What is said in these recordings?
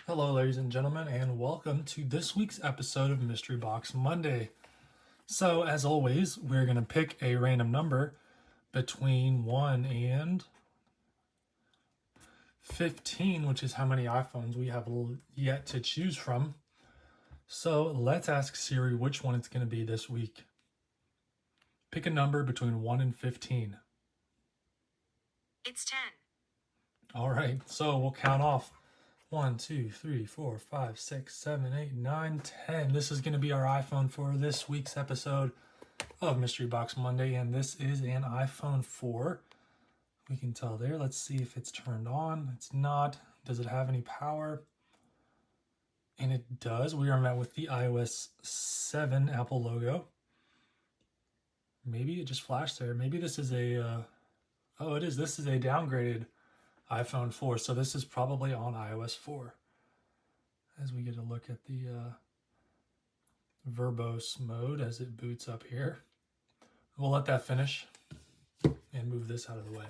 Hello, ladies and gentlemen, and welcome to this week's episode of Mystery Box Monday. So, as always, we're going to pick a random number between 1 and 15, which is how many iPhones we have yet to choose from. So, let's ask Siri which one it's going to be this week. Pick a number between 1 and 15. It's 10. All right, so we'll count off 1, 2, 3, 4, 5, 6, 7, 8, 9, 10. This is going to be our iPhone for this week's episode of Mystery Box Monday, and this is an iPhone 4. We can tell there. Let's see if it's turned on. It's not. Does it have any power? And it does. We are met with the iOS 7 Apple logo. Maybe it just flashed there. Maybe this is a... oh, it is. This is a downgraded iPhone 4, so this is probably on iOS 4. As we get a look at the verbose mode as it boots up here. We'll let that finish and move this out of the way.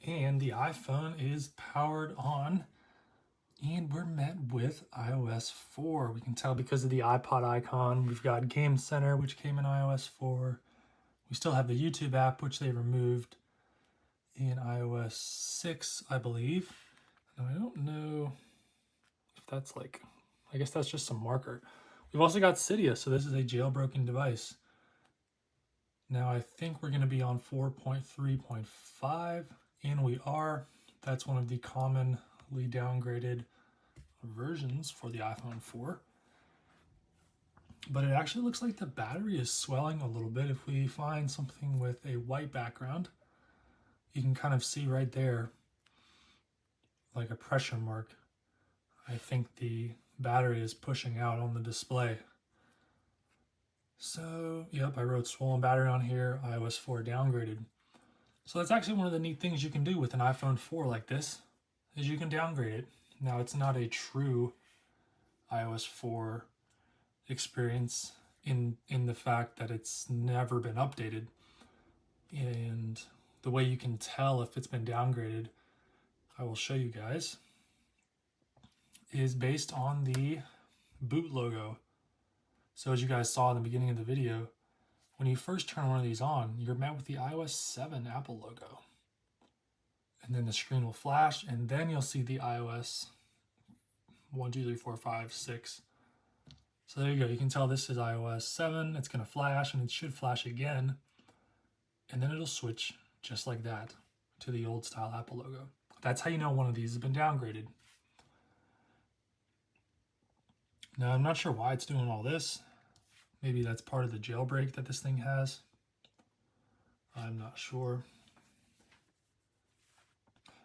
And the iPhone is powered on, and we're met with iOS 4. We can tell because of the iPod icon. We've got Game Center, which came in iOS 4. We still have the YouTube app, which they removed in iOS 6, I believe. Now, I don't know if that's like, I guess that's just some marker. We've also got Cydia, so this is a jailbroken device. Now, I think we're going to be on 4.3.5, and we are. That's one of the commonly downgraded versions for the iPhone 4. But it actually looks like the battery is swelling a little bit. If we find something with a white background, you can kind of see right there, like a pressure mark. I think the battery is pushing out on the display. So, yep, I wrote swollen battery on here, iOS 4 downgraded. So that's actually one of the neat things you can do with an iPhone 4 like this, is you can downgrade it. Now, it's not a true iOS 4 experience in the fact that it's never been updated. And the way you can tell if it's been downgraded, I will show you guys, is based on the boot logo. So as you guys saw in the beginning of the video, when you first turn one of these on, you're met with the iOS 7 Apple logo. And then the screen will flash, and then you'll see the iOS 1, 2, 3, 4, 5, 6. So there you go. You can tell this is iOS 7. It's going to flash, and it should flash again. And then it'll switch just like that to the old style Apple logo. That's how you know one of these has been downgraded. Now, I'm not sure why it's doing all this. Maybe that's part of the jailbreak that this thing has. I'm not sure.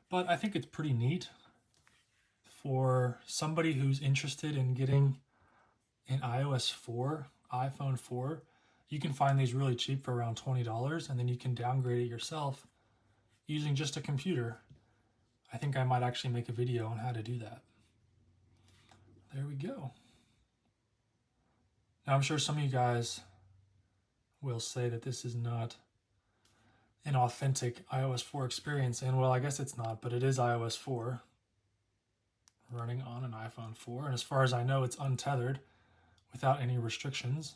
But I think it's pretty neat for somebody who's interested in getting an iOS 4, iPhone 4. You can find these really cheap for around $20, and then you can downgrade it yourself using just a computer. I think I might actually make a video on how to do that. There we go. Now, I'm sure some of you guys will say that this is not an authentic iOS 4 experience, and well, I guess it's not, but it is iOS 4 running on an iPhone 4, and as far as I know, it's untethered without any restrictions,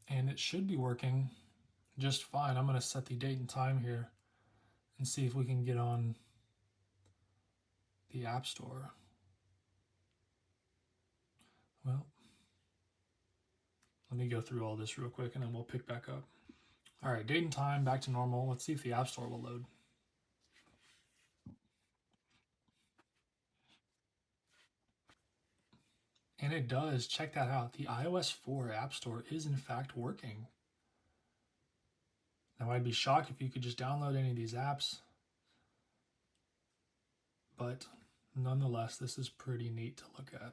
and it should be working just fine. I'm going to set the date and time here and see if we can get on the App Store. Well, let me go through all this real quick and then we'll pick back up. All right, date and time, back to normal. Let's see if the App Store will load. And it does. Check that out. The iOS 4 App Store is in fact working. Now, I'd be shocked if you could just download any of these apps. But nonetheless, this is pretty neat to look at.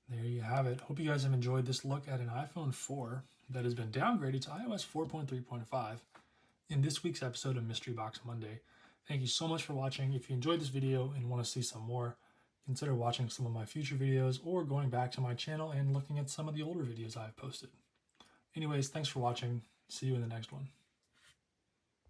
There you have it. Hope you guys have enjoyed this look at an iPhone 4 that has been downgraded to iOS 4.3.5 in this week's episode of Mystery Box Monday. Thank you so much for watching. If you enjoyed this video and want to see some more, consider watching some of my future videos or going back to my channel and looking at some of the older videos I've posted. Anyways, thanks for watching. See you in the next one.